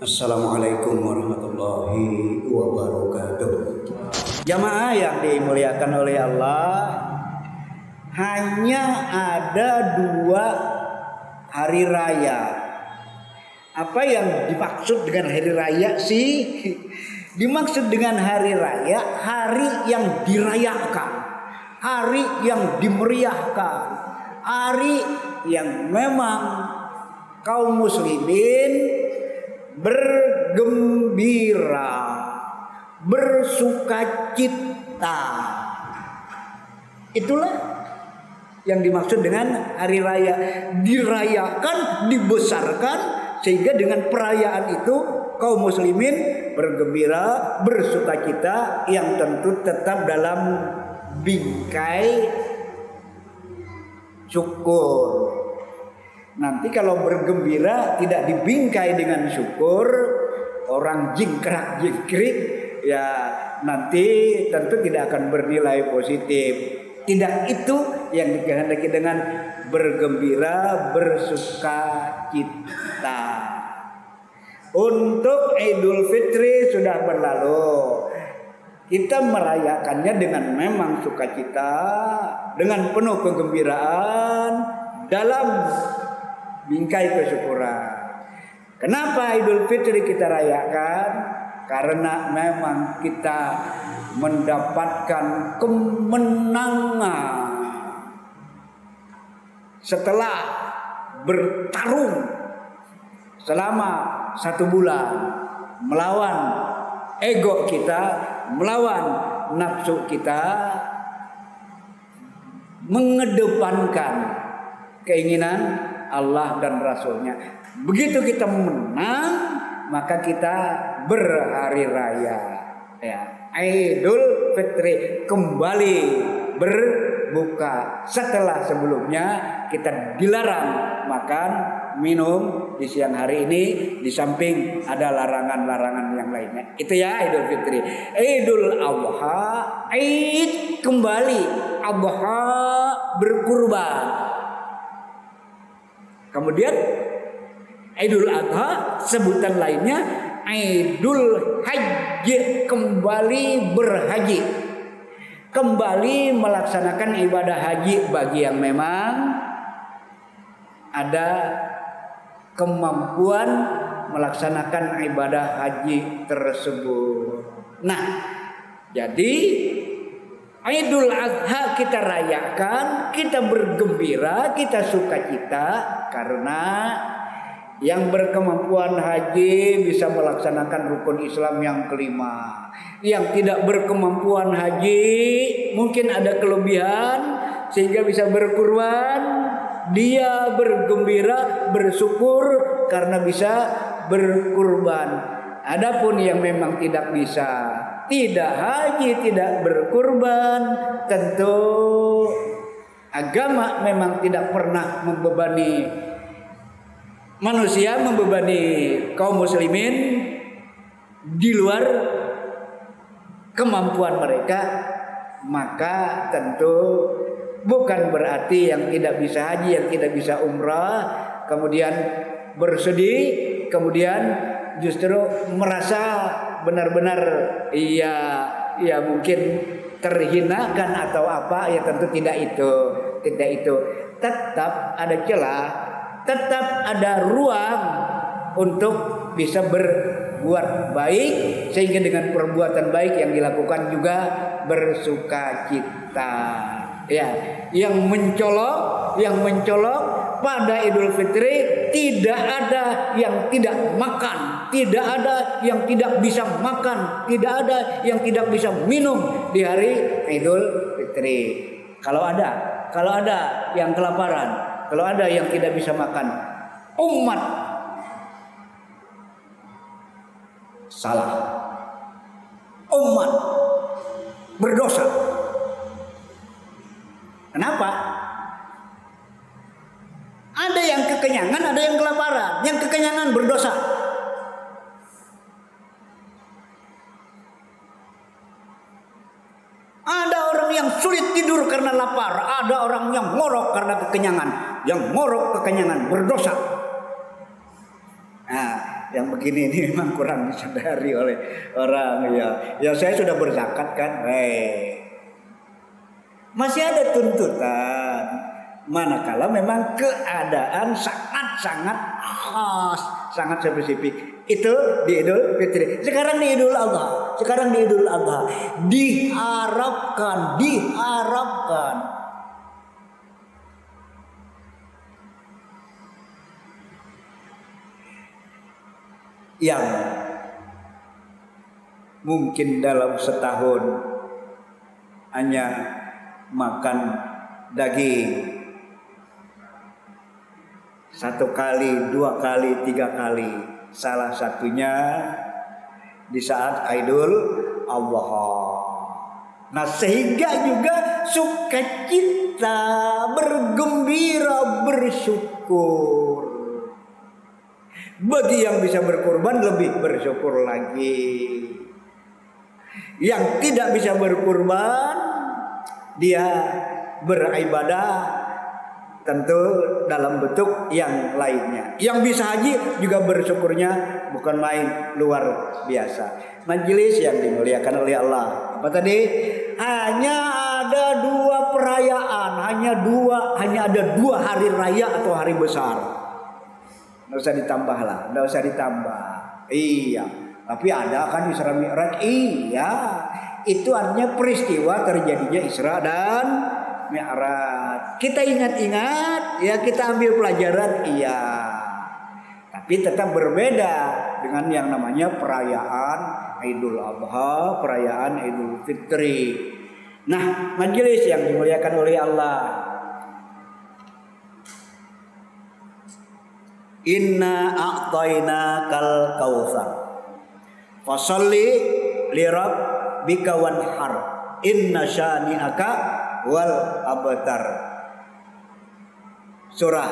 Assalamualaikum warahmatullahi wabarakatuh. Jamaah yang dimuliakan oleh Allah, hanya ada 2 hari raya. Apa yang dimaksud dengan hari raya sih? Dimaksud dengan hari raya, hari yang dirayakan, hari yang dimeriahkan, hari yang memang kaum muslimin bergembira, bersukacita. Itulah yang dimaksud dengan hari raya. Dirayakan, dibesarkan, sehingga dengan perayaan itu kaum muslimin bergembira, bersukacita, yang tentu tetap dalam bingkai syukur. Nanti kalau bergembira tidak dibingkai dengan syukur, orang jingkrak-jingkrik, ya nanti tentu tidak akan bernilai positif. Tidak itu yang dikehendaki dengan bergembira, bersukacita. Untuk Idul Fitri sudah berlalu. Kita merayakannya dengan memang sukacita, dengan penuh kegembiraan, dalam bingkai kesyukuran. Kenapa Idul Fitri kita rayakan? Karena memang kita mendapatkan kemenangan setelah bertarung selama 1 bulan melawan ego kita, melawan nafsu kita, mengedepankan keinginan Allah dan Rasulnya. Begitu kita menang, maka kita berhari raya, ya. Idul Fitri, kembali berbuka setelah sebelumnya kita dilarang makan minum di siang hari ini, di samping ada larangan-larangan yang lainnya. Itu ya Idul Fitri. Idul Adha, Id kembali, Adha berkurban. Kemudian Idul Adha, sebutan lainnya Idul Haji, kembali berhaji, kembali melaksanakan ibadah haji bagi yang memang ada kemampuan melaksanakan ibadah haji tersebut. Nah, jadi Idul Adha kita rayakan, kita bergembira, kita sukacita karena yang berkemampuan haji bisa melaksanakan rukun Islam yang kelima. Yang tidak berkemampuan haji mungkin ada kelebihan sehingga bisa berkurban. Dia bergembira, bersyukur karena bisa berkurban. Adapun yang memang tidak bisa, tidak haji, tidak berkurban, tentu agama memang tidak pernah membebani manusia, membebani kaum muslimin di luar kemampuan mereka. Maka tentu bukan berarti yang tidak bisa haji, yang tidak bisa umrah kemudian bersedih, kemudian justru merasa benar-benar ya mungkin terhinakan atau apa, ya tentu tidak itu. Tetap ada celah, tetap ada ruang untuk bisa berbuat baik, sehingga dengan perbuatan baik yang dilakukan juga bersukacita. Ya, yang mencolok pada Idul Fitri, tidak ada yang tidak makan, tidak ada yang tidak bisa makan, tidak ada yang tidak bisa minum di hari Idul Fitri. Kalau ada yang kelaparan, kalau ada yang tidak bisa makan, umat salah, umat berdosa. Kenapa? Ada yang kekenyangan, ada yang kelaparan. Yang kekenyangan berdosa. Ada orang yang sulit tidur karena lapar, ada orang yang ngorok karena kekenyangan. Yang ngorok kekenyangan berdosa. Nah, yang begini ini memang kurang disadari oleh orang ya. Ya saya sudah berzakat kan, masih ada tuntutan. Manakala memang keadaan sangat-sangat khas, sangat spesifik. Itu di Idul Fitri. Sekarang di Idul Adha. Diharapkan yang mungkin dalam setahun hanya makan daging 1 kali, 2 kali, 3 kali. Salah satunya di saat Idul Adha. Nah, sehingga juga sukacita, bergembira, bersyukur. Bagi yang bisa berkurban lebih bersyukur lagi. Yang tidak bisa berkurban, dia beribadah tentu dalam bentuk yang lainnya. Yang bisa haji juga bersyukurnya bukan main, luar biasa. Majelis yang dimuliakan oleh Allah. Apa tadi? Hanya ada 2 perayaan, hanya ada 2 hari raya atau hari besar. Nggak usah ditambah lah, nggak usah ditambah. Iya, tapi ada kan Isra Mi'raj. Iya, itu artinya peristiwa terjadinya Isra dan Mi'raj. Kita ingat-ingat, ya kita ambil pelajaran, iya. Tapi tetap berbeda dengan yang namanya perayaan Idul Adha, perayaan Idul Fitri. Nah, majelis yang dimuliakan oleh Allah. Inna a'tainakal kautsar fasholli li rabbika wanhar inna syani'aka wal abtar. Surah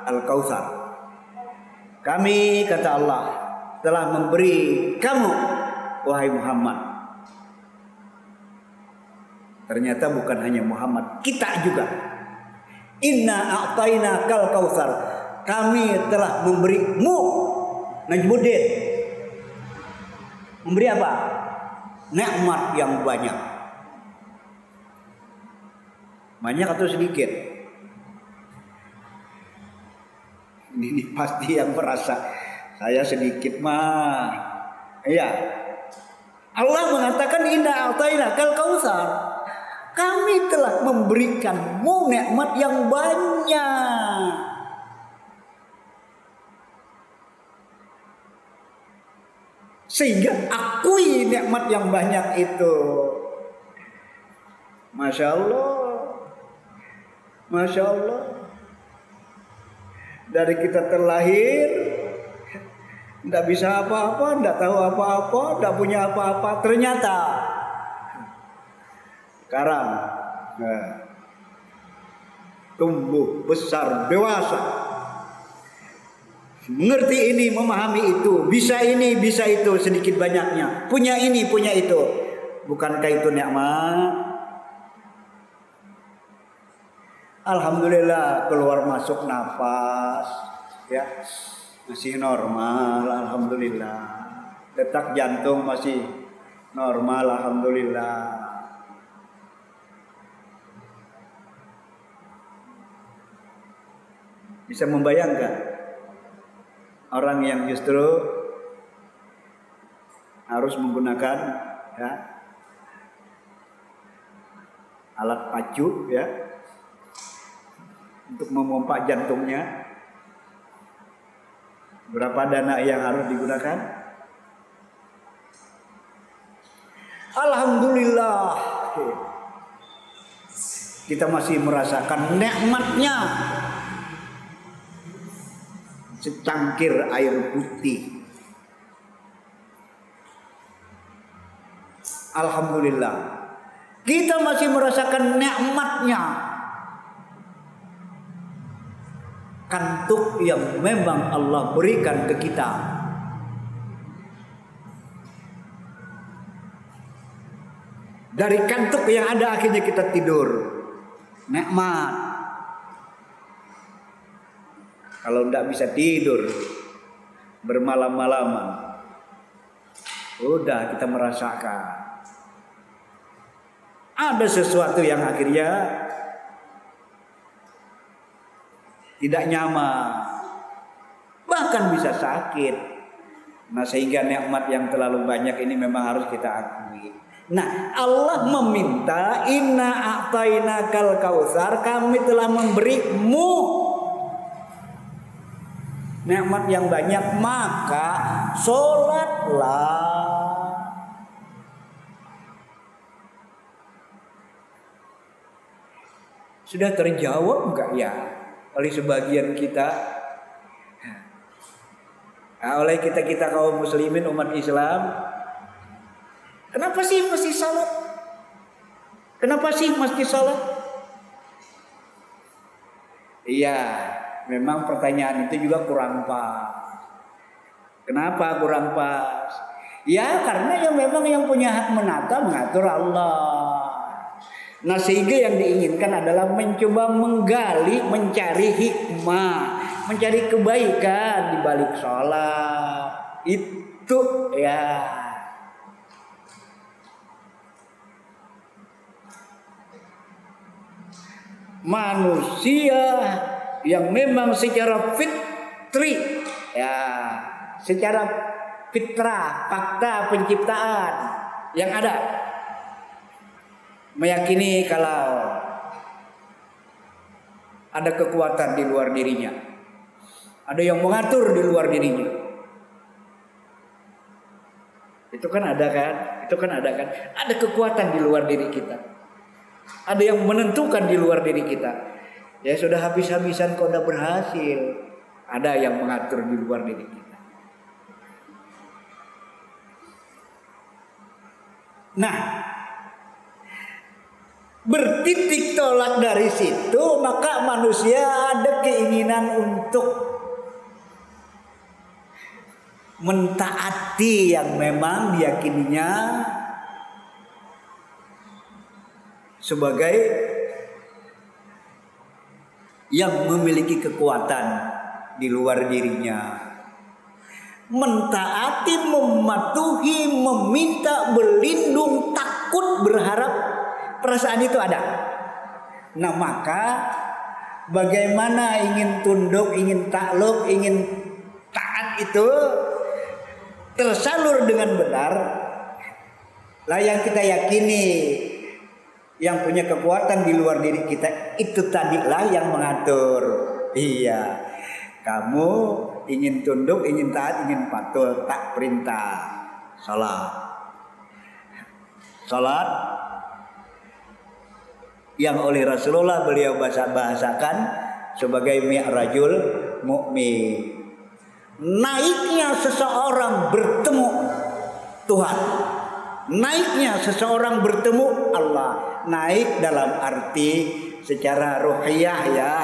Al-Kautsar. Kami, kata Allah, telah memberi kamu, wahai Muhammad. Ternyata bukan hanya Muhammad, kita juga. Inna a'tainakal kautsar. Kami telah memberimu, Najmuddin, memberi apa? Nikmat yang banyak. Banyak atau sedikit? Ini pasti yang merasa saya sedikit mah. Iya. Allah mengatakan inna a'tainakal kautsar. Kami telah memberikanmu nikmat yang banyak. Sehingga akui nikmat yang banyak itu. Masya Allah. Masya Allah. Dari kita terlahir, tidak bisa apa-apa, tidak tahu apa-apa, tidak punya apa-apa. Ternyata sekarang tumbuh besar dewasa, mengerti ini, memahami itu, bisa ini, bisa itu, sedikit banyaknya, punya ini, punya itu. Bukankah itu nikmat? Alhamdulillah, keluar masuk nafas, ya masih normal, alhamdulillah. Detak jantung masih normal, alhamdulillah. Bisa membayangkan orang yang justru harus menggunakan ya, alat pacu ya untuk memompa jantungnya. Berapa dana yang harus digunakan? Alhamdulillah, kita masih merasakan nikmatnya secangkir air putih. Alhamdulillah, kita masih merasakan nikmatnya kantuk yang memang Allah berikan ke kita. Dari kantuk yang ada akhirnya kita tidur. Nikmat. Kalau tidak bisa tidur, bermalam-malaman. Udah kita merasakan ada sesuatu yang akhirnya tidak nyaman, bahkan bisa sakit. Nah, sehingga nikmat yang terlalu banyak ini memang harus kita akui. Nah, Allah meminta, inna a'tainakal kautsar, kami telah memberimu nikmat yang banyak, maka sholatlah. Sudah terjawab enggak ya oleh sebagian kita? Nah, oleh kita kaum muslimin, umat Islam. Kenapa sih mesti salat? Kenapa sih mesti salat? Iya, memang pertanyaan itu juga kurang pas. Kenapa kurang pas? Ya karena memang yang punya hak menata, mengatur Allah. Nah, sehingga yang diinginkan adalah mencoba menggali, mencari hikmah, mencari kebaikan di balik sholat. Itu ya. Manusia yang memang secara fitri, ya, secara fitrah, fakta penciptaan yang ada, meyakini kalau ada kekuatan di luar dirinya, ada yang mengatur di luar dirinya. Itu kan ada kan? Ada kekuatan di luar diri kita. Ada yang menentukan di luar diri kita. Ya sudah habis-habisan kau udah berhasil. Ada yang mengatur di luar diri kita. Nah, bertitik tolak dari situ, maka manusia ada keinginan untuk mentaati yang memang diyakininya sebagai yang memiliki kekuatan di luar dirinya. Mentaati, mematuhi, meminta, berlindung, takut, berharap, perasaan itu ada. Nah, maka bagaimana ingin tunduk, ingin takluk, ingin taat itu tersalur dengan benar. Lah yang kita yakini yang punya kekuatan di luar diri kita itu tadilah yang mengatur. Iya, kamu ingin tunduk, ingin taat, ingin patuh, tak perintah. Salat yang oleh Rasulullah beliau bahasakan sebagai mi'rajul mukmin. Naiknya seseorang bertemu Tuhan. Naiknya seseorang bertemu Allah. Naik dalam arti secara ruhiyah ya,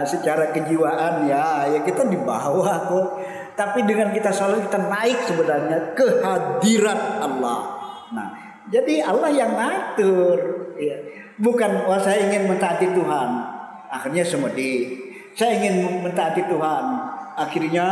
secara kejiwaan ya kita di bawah kok. Tapi dengan kita salat kita naik sebenarnya ke hadirat Allah. Nah, jadi Allah yang ngatur. Ya. Bukan saya ingin mentaati Tuhan, akhirnya semedi. Saya ingin mentaati Tuhan, akhirnya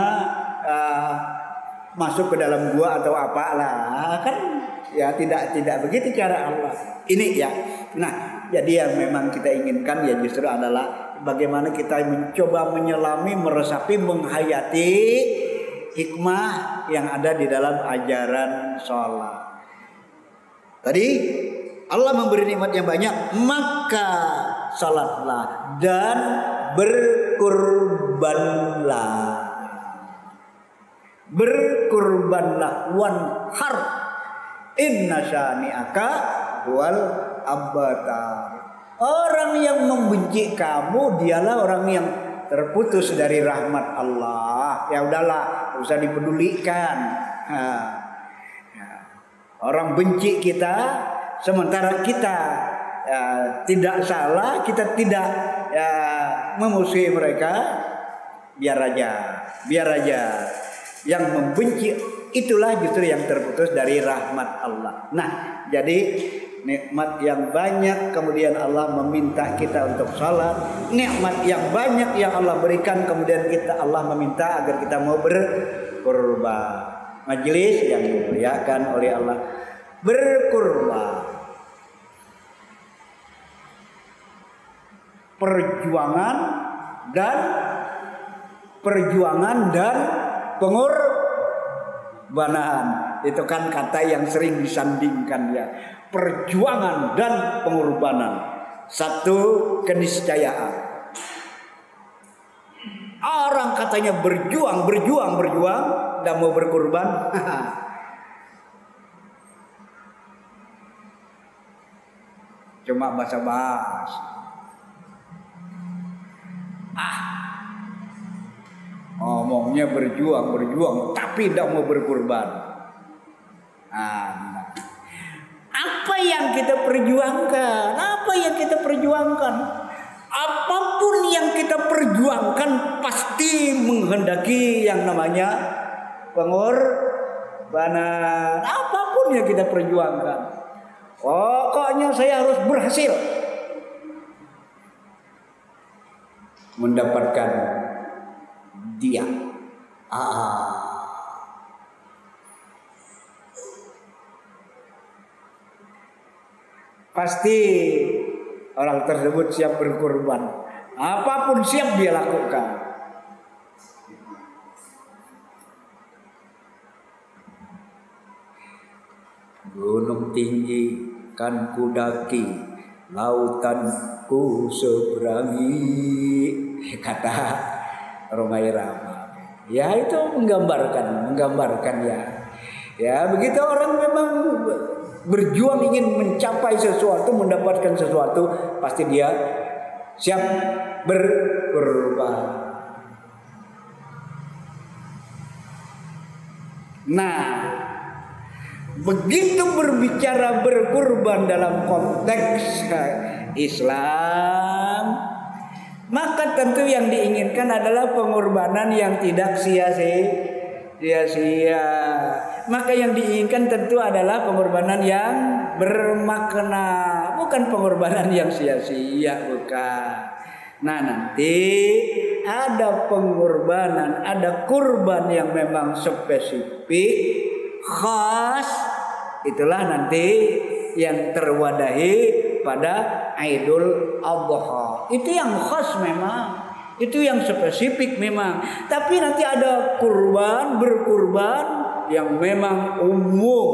masuk ke dalam gua atau apalah, kan ya tidak begitu cara Allah. Ini ya. Nah, jadi yang memang kita inginkan ya justru adalah bagaimana kita mencoba menyelami, meresapi, menghayati hikmah yang ada di dalam ajaran sholat. Tadi Allah memberi nikmat yang banyak, maka sholatlah dan berkurbanlah. Berkurbanlah, wanhar, inna syani'aka wal abtar. Orang yang membenci kamu dialah orang yang terputus dari rahmat Allah. Ya udahlah, usah dipedulikan. Orang benci kita, sementara kita tidak salah, kita tidak memusuhi mereka, biar aja. Yang membenci itulah justru yang terputus dari rahmat Allah. Nah, jadi nikmat yang banyak, kemudian Allah meminta kita untuk salat, nikmat yang banyak yang Allah berikan, kemudian Allah meminta agar kita mau berkurban. Majelis yang dimuliakan oleh Allah, berkurban, perjuangan dan pengorbanan. Itu kan kata yang sering disandingkan ya. Perjuangan dan pengorbanan, satu keniscayaan. Orang katanya berjuang, dan mau berkorban. Cuma basa-basi. Ngomongnya berjuang, tapi tidak mau berkorban. Apa yang kita perjuangkan? Apapun yang kita perjuangkan pasti menghendaki yang namanya pengorbanan. Apapun yang kita perjuangkan, pokoknya saya harus berhasil mendapatkan dia. Pasti orang tersebut siap berkorban. Apapun siap dia lakukan. Gunung tinggi kan ku daki, lautan ku seberangi, kata Romai Rama. Ya itu menggambarkan ya. Ya begitu orang memang berjuang ingin mencapai sesuatu, mendapatkan sesuatu, pasti dia siap berkorban. Nah, begitu berbicara berkorban dalam konteks Islam, maka tentu yang diinginkan adalah pengorbanan yang tidak sia-sia. Maka yang diinginkan tentu adalah pengorbanan yang bermakna, bukan pengorbanan yang sia-sia, bukan. Nah, nanti ada pengorbanan, ada kurban yang memang spesifik, khas. Itulah nanti yang terwadahi pada Idul Adha. Itu yang khas memang. Itu yang spesifik memang. Tapi nanti ada berkurban yang memang umum.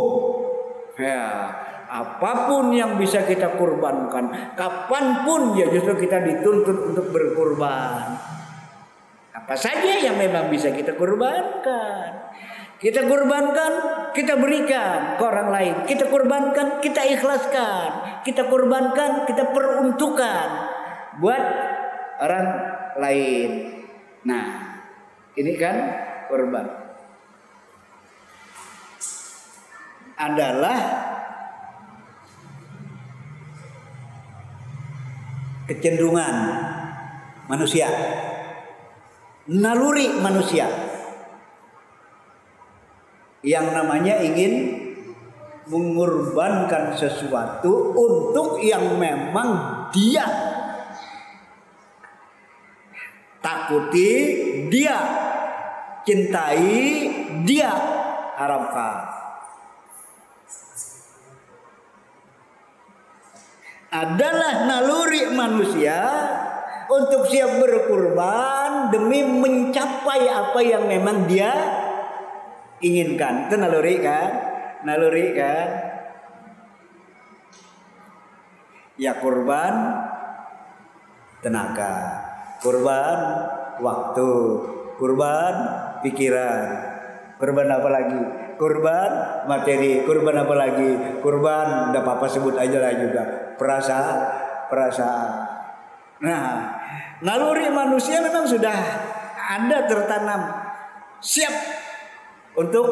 Ya, apapun yang bisa kita kurbankan, kapanpun ya justru kita dituntut untuk berkurban. Apa saja yang memang bisa kita kurbankan. Kita kurbankan, kita berikan ke orang lain. Kita kurbankan, kita ikhlaskan. Kita kurbankan, kita peruntukkan buat orang lain. Nah, ini kan kurban adalah kecenderungan manusia, naluri manusia yang namanya ingin mengorbankan sesuatu untuk yang memang dia takuti, dia cintai, dia harapkan. Adalah naluri manusia untuk siap berkorban demi mencapai apa yang memang dia inginkan. Itu naluri kan? Ya kurban tenaga, kurban waktu, kurban pikiran, kurban apa lagi? Kurban materi, kurban apa lagi? Kurban enggak apa-apa sebut aja lah juga. Perasaan. Nah, naluri manusia memang sudah ada tertanam, siap untuk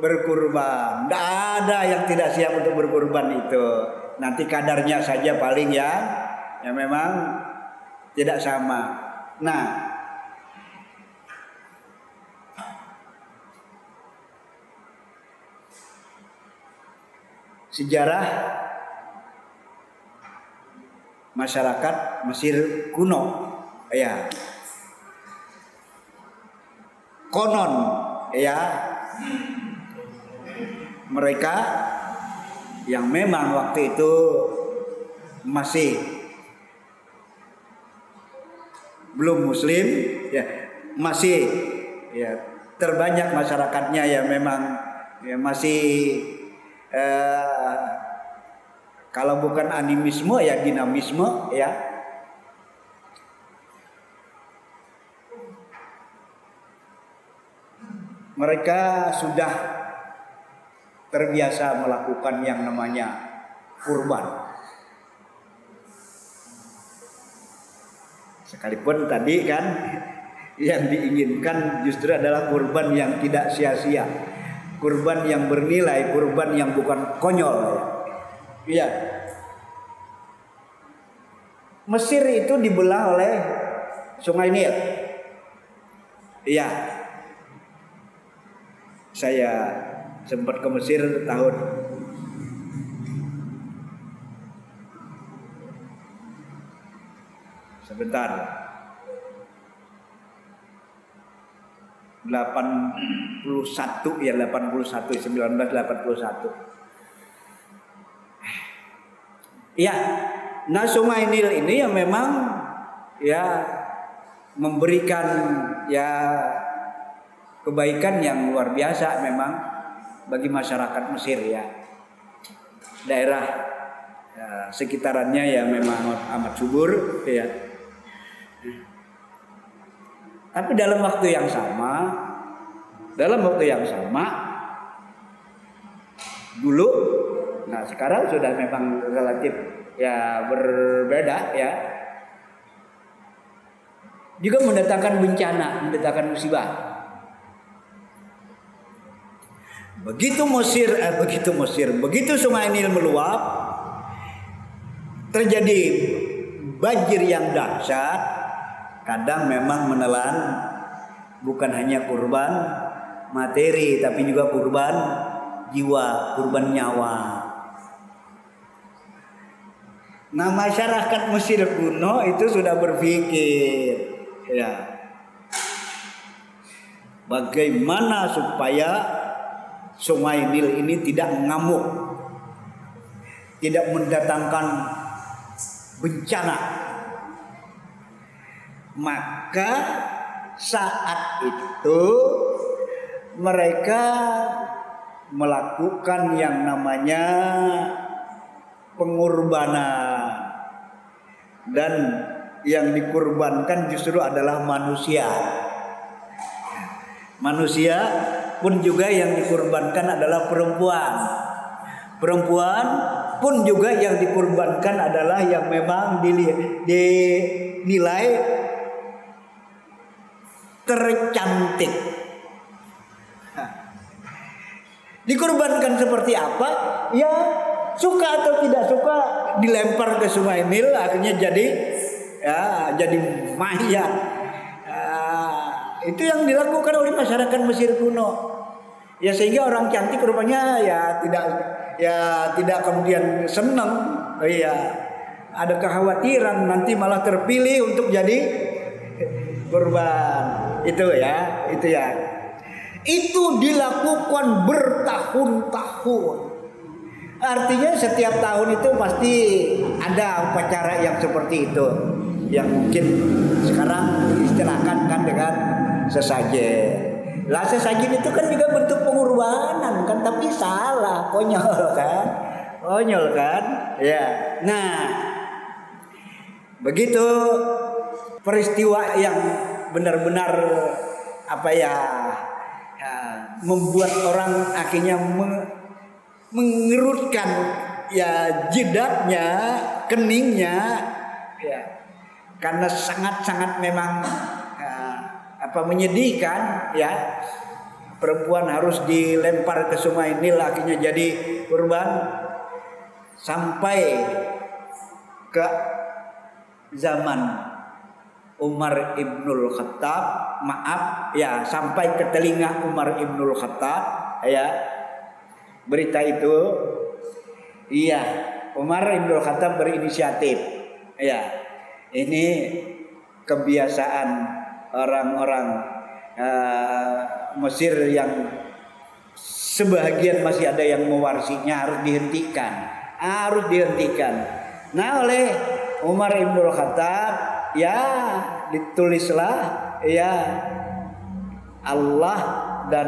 berkurban. Tidak ada yang tidak siap untuk berkurban itu. Nanti kadarnya saja paling yang memang tidak sama. Nah, sejarah masyarakat Mesir kuno. Ya. Konon ya mereka yang memang waktu itu masih belum muslim ya, masih ya terbanyak masyarakatnya ya memang ya masih kalau bukan animisme ya dinamisme ya. Mereka sudah terbiasa melakukan yang namanya kurban. Sekalipun tadi kan yang diinginkan justru adalah kurban yang tidak sia-sia, kurban yang bernilai, kurban yang bukan konyol. Iya. Mesir itu dibelah oleh Sungai Nil. Iya. Saya sempat ke Mesir tahun sebentar 81 ya 81 1981. Iya. Nah Sungai Nil ini yang memang ya memberikan ya kebaikan yang luar biasa memang bagi masyarakat Mesir ya. Daerah ya, sekitarannya ya memang amat subur ya. Tapi dalam waktu yang sama dulu, nah sekarang sudah memang relatif ya berbeda ya. Juga mendatangkan bencana, mendatangkan musibah. Begitu Sungai Nil meluap, terjadi banjir yang dahsyat. Kadang memang menelan bukan hanya kurban materi, tapi juga kurban jiwa, kurban nyawa. Nah masyarakat Mesir kuno itu sudah berpikir, ya, bagaimana supaya Sungai Nil ini tidak ngamuk, tidak mendatangkan bencana. Maka saat itu mereka melakukan yang namanya pengorbanan, dan yang dikurbankan justru adalah manusia. Manusia pun juga yang dikurbankan adalah perempuan. Perempuan pun juga yang dikurbankan adalah yang memang dinilai tercantik. Dikurbankan seperti apa? Ya suka atau tidak suka dilempar ke Sungai Nil, akhirnya jadi mayat. Itu yang dilakukan oleh masyarakat Mesir kuno. Ya sehingga orang cantik rupanya ya tidak kemudian senang. Iya. Ada kekhawatiran nanti malah terpilih untuk jadi korban. Itu ya. Itu dilakukan bertahun-tahun. Artinya setiap tahun itu pasti ada upacara yang seperti itu, yang mungkin sekarang diistilahkan kan dengan sesajen. Lah sesajen itu kan juga bentuk pengorbanan kan, tapi salah, konyol kan, ya. Nah, begitu peristiwa yang benar-benar membuat orang akhirnya mengerutkan ya jidatnya, keningnya, ya, karena sangat-sangat memang menyedihkan ya. Perempuan harus dilempar ke Sungai Nil, akhirnya jadi korban. Sampai ke zaman Umar Ibnul Khattab, sampai ke telinga Umar Ibnul Khattab ya berita itu. Iya, Umar Ibnul Khattab berinisiatif Ya, ini kebiasaan orang-orang Mesir yang sebagian masih ada yang mewarisinya, harus dihentikan. Nah, oleh Umar Ibnul Khattab ya ditulislah ya Allah dan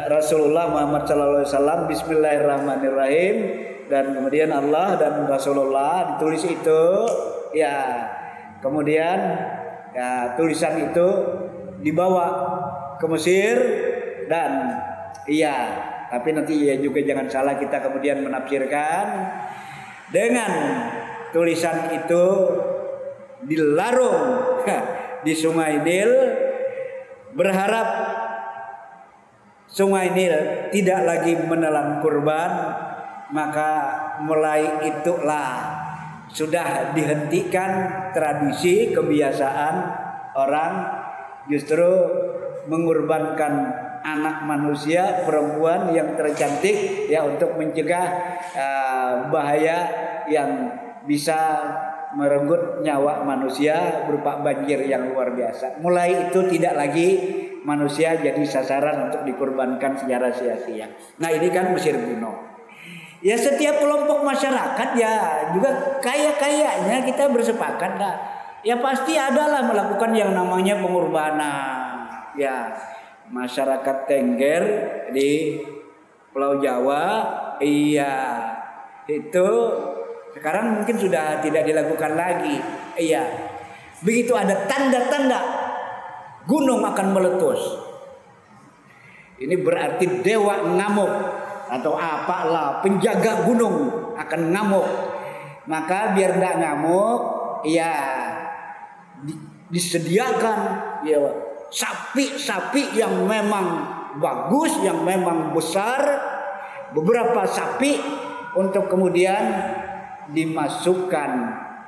Rasulullah Muhammad SAW, Bismillahirrahmanirrahim, dan kemudian Allah dan Rasulullah ditulis itu ya. Kemudian ya tulisan itu dibawa ke Mesir dan iya, tapi nanti ya juga jangan salah kita kemudian menafsirkan dengan tulisan itu dilarung di Sungai Nil, berharap Sungai Nil tidak lagi menelan kurban, maka mulai itulah sudah dihentikan tradisi kebiasaan orang justru mengorbankan anak manusia perempuan yang tercantik ya untuk mencegah bahaya yang bisa merenggut nyawa manusia berupa banjir yang luar biasa. Mulai itu tidak lagi manusia jadi sasaran untuk dikorbankan secara sia-sia. Nah, ini kan Mesir kuno. Ya setiap kelompok masyarakat ya juga kayaknya kita bersepakat lah. Ya pasti adalah melakukan yang namanya pengorbanan. Ya, masyarakat Tengger di Pulau Jawa, iya itu sekarang mungkin sudah tidak dilakukan lagi. Iya, begitu ada tanda-tanda gunung akan meletus, ini berarti dewa ngamuk atau apalah, penjaga gunung akan ngamuk. Maka biar tidak ngamuk, ya disediakan ya sapi-sapi yang memang bagus, yang memang besar, beberapa sapi untuk kemudian dimasukkan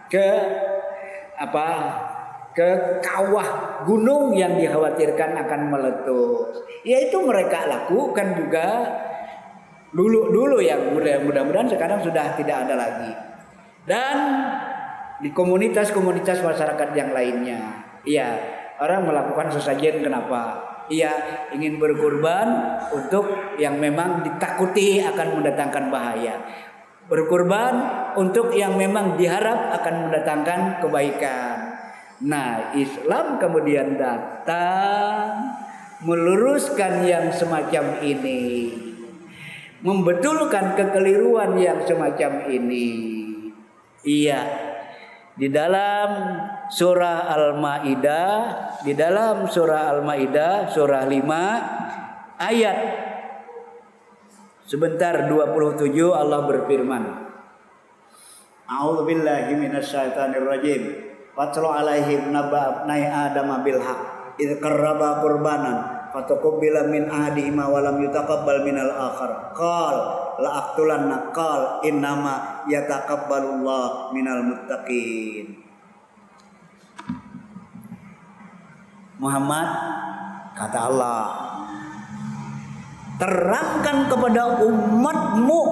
ke ke kawah gunung yang dikhawatirkan akan meletus. Yaitu mereka lakukan juga dulu yang mudah-mudahan sekarang sudah tidak ada lagi. Dan di komunitas-komunitas masyarakat yang lainnya, iya, orang melakukan sesajen. Kenapa? Ia ingin berkorban untuk yang memang ditakuti akan mendatangkan bahaya. Berkorban untuk yang memang diharap akan mendatangkan kebaikan. Nah, Islam kemudian datang meluruskan yang semacam ini, membetulkan kekeliruan yang semacam ini. Iya, di dalam surah Al-Maidah, surah 5 ayat sebentar 27 Allah berfirman, A'udzubillahi minasyaitonirrajim. Watlu alaihim naba abnai Adam bil haq idz qarraba qurbanan fatuqbila min ahadihima wa lam yutaqabbal minal akhar qal la aqtulanna qal innama yataqabbalullah minal muttaqin. Muhammad, kata Allah, terangkan kepada umatmu,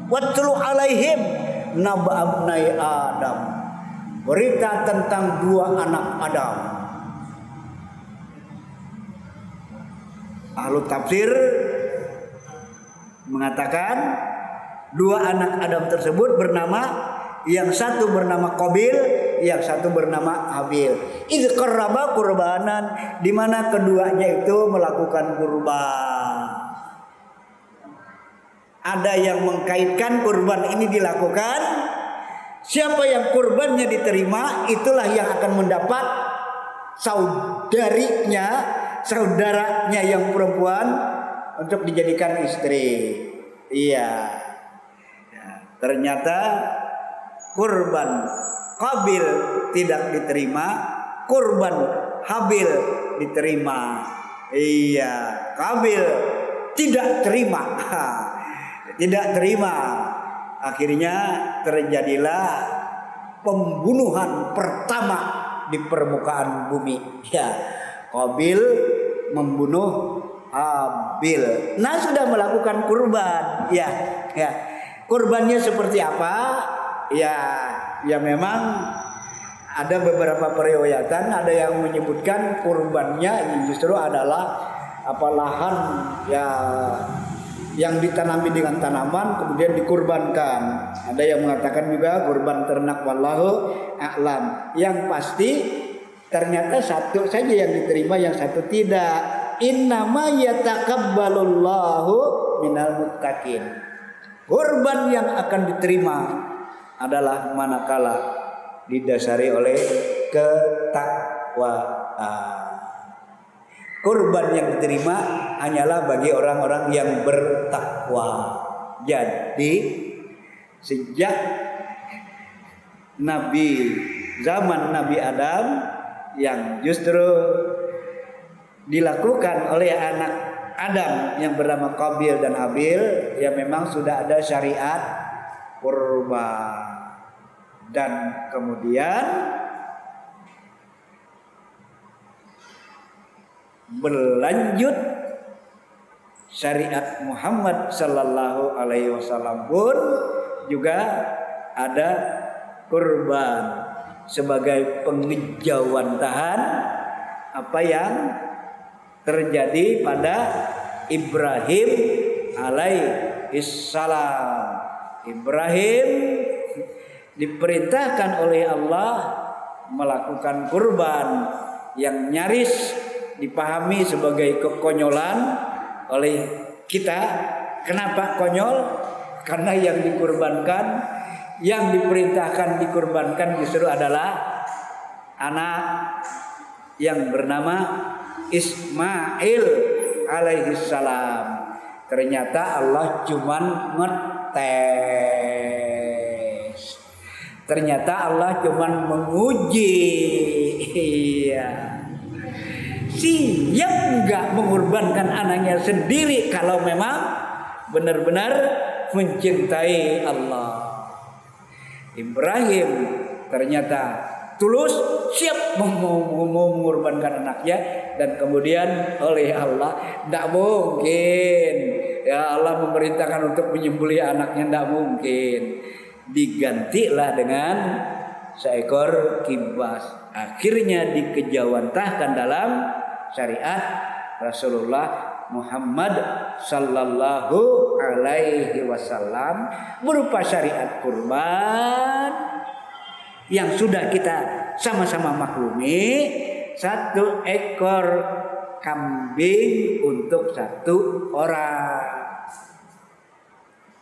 watlu alaihim naba abnai Adam, berita tentang dua anak Adam. Ahlu tafsir mengatakan dua anak Adam tersebut bernama, yang satu bernama Qabil, yang satu bernama Habil. Idz qarraba qurbanan, di mana keduanya itu melakukan kurban. Ada yang mengkaitkan kurban ini dilakukan, siapa yang kurbannya diterima itulah yang akan mendapat saudaranya yang perempuan untuk dijadikan istri. Iya. Ya, ternyata kurban Qabil tidak diterima, kurban Habil diterima. Iya, Qabil tidak terima. Tidak terima. Akhirnya terjadilah pembunuhan pertama di permukaan bumi. Ya, Qabil membunuh Habil. Nah, sudah melakukan kurban. Ya. Kurbannya seperti apa? Ya, ya memang ada beberapa periwayatan, ada yang menyebutkan kurbannya justru adalah lahan ya yang ditanami dengan tanaman kemudian dikurbankan. Ada yang mengatakan juga kurban ternak, wallahu a'lam. Yang pasti ternyata satu saja yang diterima, yang satu tidak. Innama yatakabbalullahu minal muttaqin. Kurban yang akan diterima adalah manakala didasari oleh ketakwaan. Kurban yang diterima hanyalah bagi orang-orang yang bertakwa. Jadi sejak zaman Nabi Adam yang justru dilakukan oleh anak Adam yang bernama Qabil dan Habil, ya memang sudah ada syariat kurban. Dan kemudian berlanjut syariat Muhammad sallallahu alaihi wasallam pun juga ada kurban sebagai pengejawantahan apa yang terjadi pada Ibrahim alaihissalam. Ibrahim diperintahkan oleh Allah melakukan kurban yang nyaris dipahami sebagai kekonyolan oleh kita. Kenapa konyol? Karena yang dikurbankan, yang diperintahkan dikurbankan justru adalah anak yang bernama Ismail alaihissalam. Ternyata Allah cuman ngetes. Ternyata Allah cuman menguji. Iya. Siap enggak mengorbankan anaknya sendiri kalau memang benar-benar mencintai Allah. Ibrahim ternyata tulus, siap mau mengorbankan anaknya, dan kemudian oleh Allah tidak mungkin ya Allah memerintahkan untuk menyembelih anaknya, tidak mungkin. Digantilah dengan seekor kibas. Akhirnya dikejawantahkan dalam syariat Rasulullah Muhammad sallallahu alaihi wasallam berupa syariat kurban yang sudah kita sama-sama maklumi. 1 ekor kambing untuk 1 orang,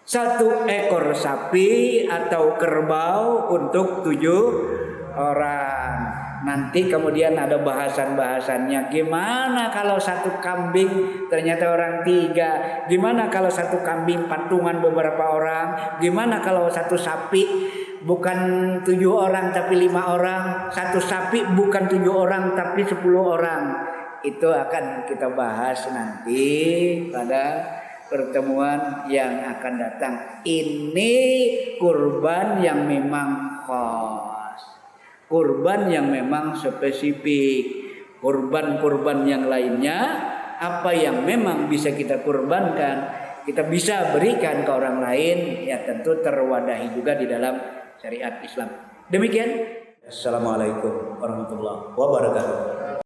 1 ekor sapi atau kerbau untuk 7 orang. Nanti kemudian ada bahasan-bahasannya. Gimana kalau 1 kambing ternyata orang 3? Gimana kalau 1 kambing patungan beberapa orang? Gimana kalau 1 sapi bukan 7 orang tapi 5 orang? 1 sapi bukan 7 orang tapi 10 orang. Itu akan kita bahas nanti pada pertemuan yang akan datang. Ini kurban yang memang khas, kurban yang memang spesifik. Kurban-kurban yang lainnya, apa yang memang bisa kita kurbankan, kita bisa berikan ke orang lain, ya tentu terwadahi juga di dalam syariat Islam. Demikian. Assalamualaikum warahmatullahi wabarakatuh.